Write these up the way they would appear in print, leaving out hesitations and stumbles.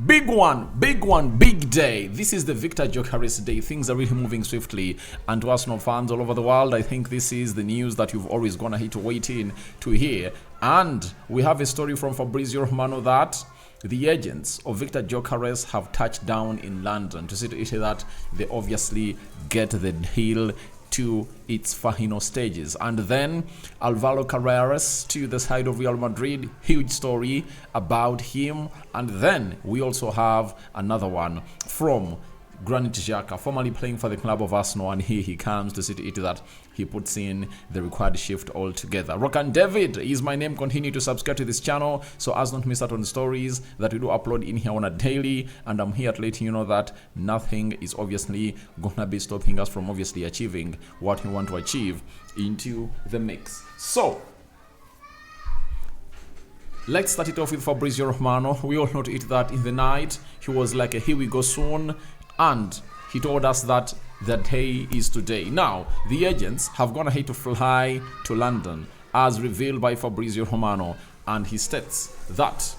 Big one, big day. This is the Victor Gyökeres day. Things are really moving swiftly. And to Arsenal fans all over the world, I think this is the news that you've always gonna hate to wait in to hear. And we have a story from Fabrizio Romano that the agents of Victor Gyökeres have touched down in London to see to it that they obviously get the deal to its final stages. And then Alvaro Carreras to the side of Real Madrid, huge story about him. And then we also have another one from Granit Xhaka, formerly playing for the club of Arsenal, and here he comes to see to it that he puts in the required shift altogether. Rokani David is my name. Continue to subscribe to this channel so as not to miss out on stories that we do upload in here on a daily, and I'm here to let you know that nothing is obviously gonna be stopping us from obviously achieving what we want to achieve into the mix. So let's start it off with Fabrizio Romano. We all know it that in the night he was like, here we go soon, and he told us that the day is today. Now, the agents have gone ahead to fly to London, as revealed by Fabrizio Romano, and he states that,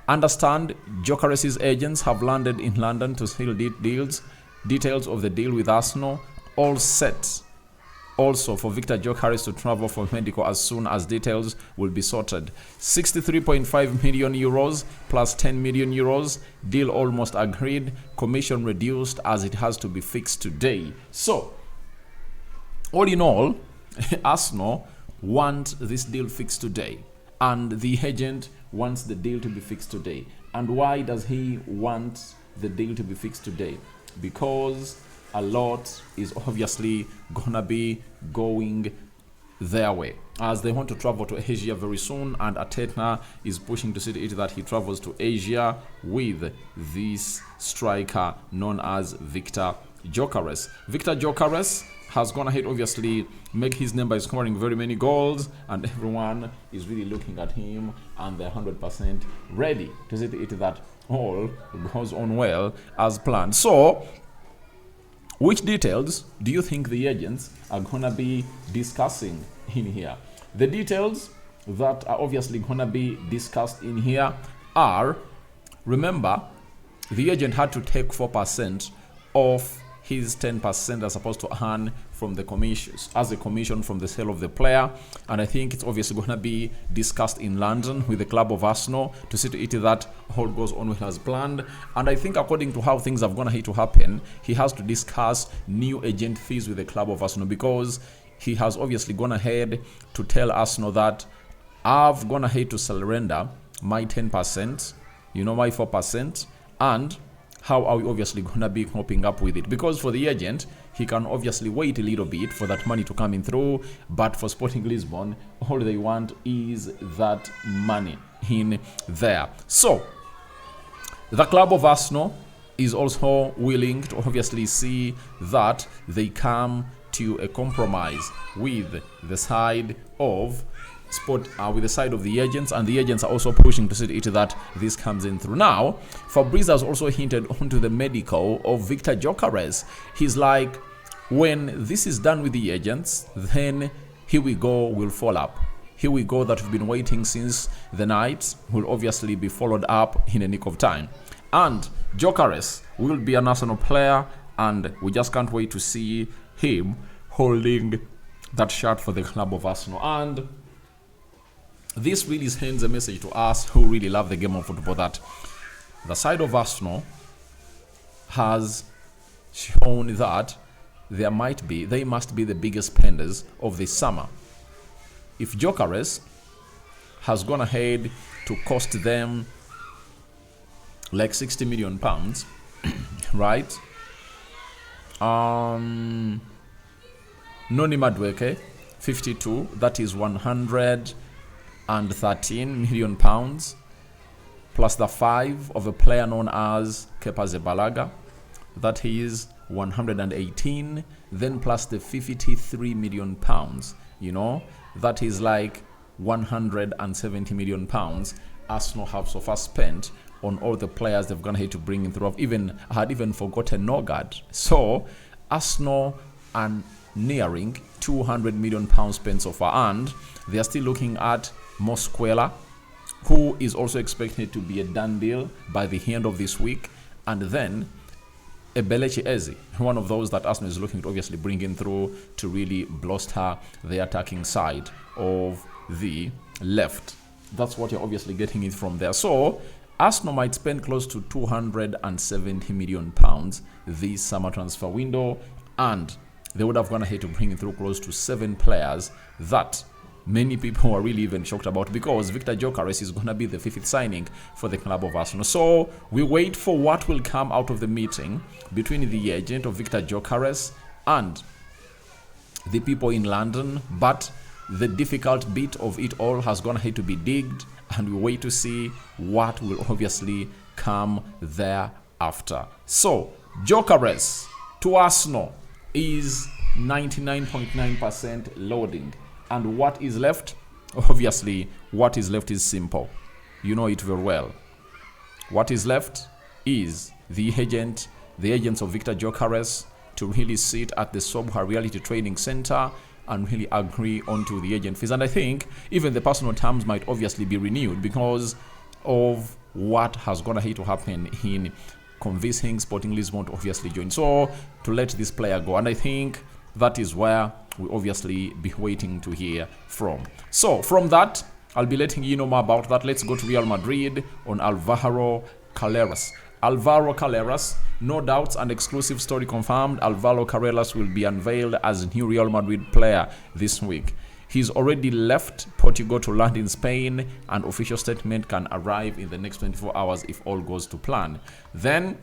understand, Gyökeres' agents have landed in London to seal details of the deal with Arsenal, all set. Also, for Victor Gyökeres to travel for medical as soon as details will be sorted. 63.5 million euros plus 10 million euros. Deal almost agreed. Commission reduced as it has to be fixed today. So, all in all, Arsenal want this deal fixed today. And the agent wants the deal to be fixed today. And why does he want the deal to be fixed today? Because a lot is obviously gonna be going their way, as they want to travel to Asia very soon, and Arteta is pushing to see it that he travels to Asia with this striker known as Victor Gyökeres. Victor Gyökeres has gone ahead obviously make his name by scoring very many goals, and everyone is really looking at him and they're 100% ready to see it that all goes on well as planned. So which details do you think the agents are gonna be discussing in here? The details that are obviously gonna be discussed in here are, remember, the agent had to take 4% of his 10% as supposed to earn from the commissions as a commission from the sale of the player, and I think it's obviously going to be discussed in London with the club of Arsenal to see to it that all goes on well as planned. And I think according to how things have gone ahead to happen, he has to discuss new agent fees with the club of Arsenal, because he has obviously gone ahead to tell Arsenal that I've gone ahead to surrender my 10%, my 4%, and how are we obviously gonna be coping up with it? Because for the agent, he can obviously wait a little bit for that money to come in through, but for Sporting Lisbon, all they want is that money in there. So the club of Arsenal is also willing to obviously see that they come to a compromise with the side of with the side of the agents, and the agents are also pushing to see it that this comes in through. Now, Fabrizio has also hinted onto the medical of Victor Gyökeres. He's like, when this is done with the agents, then here we go, we'll follow up. Here we go, that we've been waiting since the night will obviously be followed up in a nick of time. And Gyökeres will be an Arsenal player, and we just can't wait to see him holding that shirt for the club of Arsenal. And this really sends a message to us who really love the game of football that the side of Arsenal has shown that they must be the biggest spenders of this summer. If Gyökeres has gone ahead to cost them like £60 million, right? Noni Madueke, 52, that is 113 million pounds, plus the 5 of a player known as Kepa Zebalaga, that is 118, then plus the 53 million pounds, that is like 170 million pounds Arsenal have so far spent on all the players they've gone ahead to bring in through. I had even forgotten Nogard. So Arsenal are nearing 200 million pounds spent so far, and they are still looking at Mosquera, who is also expected to be a done deal by the end of this week. And then Ebelechi Eze, one of those that Arsenal is looking to obviously bring in through to really bluster the attacking side of the left. That's what you're obviously getting it from there. So Arsenal might spend close to £270 million this summer transfer window, and they would have gone ahead to bring in through close to 7 players that many people are really even shocked about, because Victor Gyökeres is going to be the 5th signing for the club of Arsenal. So we wait for what will come out of the meeting between the agent of Victor Gyökeres and the people in London. But the difficult bit of it all has gone ahead to be digged, and we wait to see what will obviously come thereafter. So Gyökeres to Arsenal is 99.9% loading. And what is left? Obviously, what is left is simple. You know it very well. What is left is the agents of Victor Gyökeres to really sit at the Sobha Reality Training Center and really agree onto the agent fees. And I think even the personal terms might obviously be renewed because of what has gone ahead to happen in convincing Sporting Lisbon to obviously join. So to let this player go. And I think that is where we obviously be waiting to hear from. So from that, I'll be letting you know more about that. Let's go to Real Madrid on Alvaro Carreras. Alvaro Carreras, no doubts and exclusive story confirmed. Alvaro Carreras will be unveiled as a new Real Madrid player this week. He's already left Portugal to land in Spain. An official statement can arrive in the next 24 hours if all goes to plan. Then,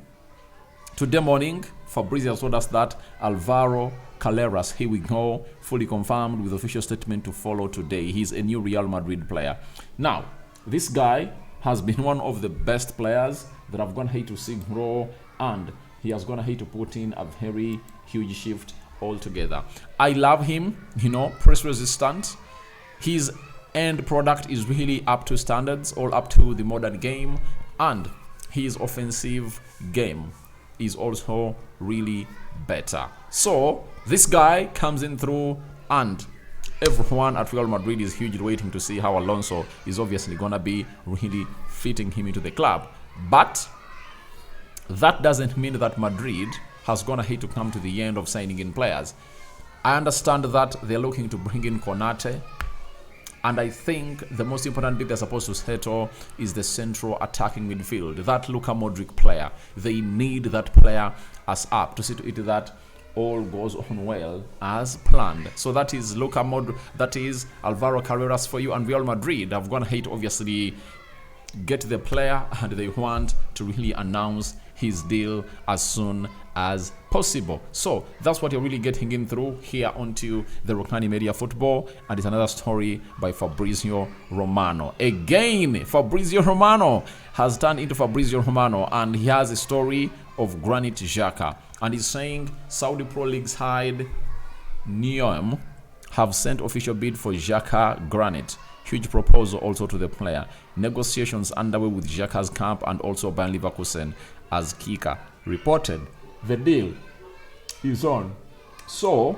today morning, Fabrizio told us that Alvaro Carreras, here we go, fully confirmed with official statement to follow today. He's a new Real Madrid player. Now, this guy has been one of the best players that have gone ahead to signal, and he has gone ahead to put in a very huge shift altogether. I love him, press resistant. His end product is really up to standards, all up to the modern game, and his offensive game is also really better. So this guy comes in through, and everyone at Real Madrid is hugely waiting to see how Alonso is obviously gonna be really fitting him into the club. But that doesn't mean that Madrid has gone ahead to come to the end of signing in players. I understand that they're looking to bring in Konate, and I think the most important bit they're supposed to settle is the central attacking midfield. That Luka Modric player. They need that player as up to see to it that all goes on well as planned. So that is that is Alvaro Carreras for you, and Real Madrid have gone ahead to obviously get the player, and they want to really announce his deal as soon as possible. So that's what you're really getting in through here onto the Rokani Media Football, and it's another story by Fabrizio Romano. Again, Fabrizio Romano has turned into Fabrizio Romano, and he has a story of Granit Xhaka, and he's saying Saudi Pro League side Neom have sent official bid for Xhaka Granit. Huge proposal also to the player. Negotiations underway with Xhaka's camp and also Bayern Leverkusen, as Kika reported. The deal is on. So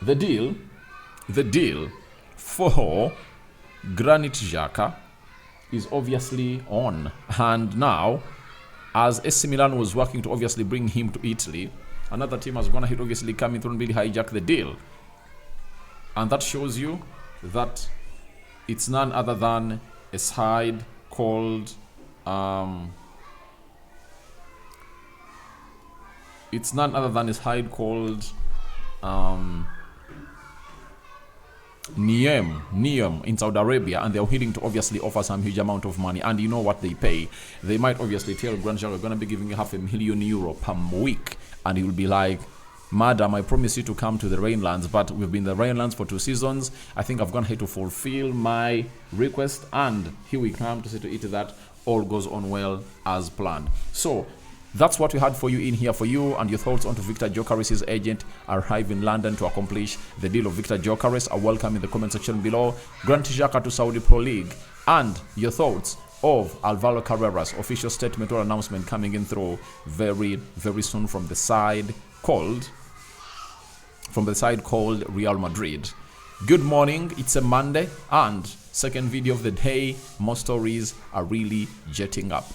the deal for Granit Xhaka is obviously on. And now, as AC Milan was working to obviously bring him to Italy, another team has gone ahead obviously coming through and really hijack the deal. And that shows you that it's none other than a side called Neom in Saudi Arabia, and they're willing to obviously offer some huge amount of money. And you know what they pay? They might obviously tell Granit Xhaka, we're going to be giving you €500,000 per week, and he will be like, Madam, I promise you to come to the Rainlands, but we've been in the Rainlands for 2 seasons. I think I've gone ahead to fulfill my request, and here we come to see to it that all goes on well as planned. So that's what we had for you in here for you, and your thoughts onto Victor Gyökeres' agent arrive in London to accomplish the deal of Victor Gyökeres are welcome in the comment section below. Granit Xhaka to Saudi Pro League, and your thoughts of Alvaro Carreras official statement or announcement coming in through very, very soon from the side called Real Madrid. Good morning, it's a Monday and second video of the day. More stories are really jetting up.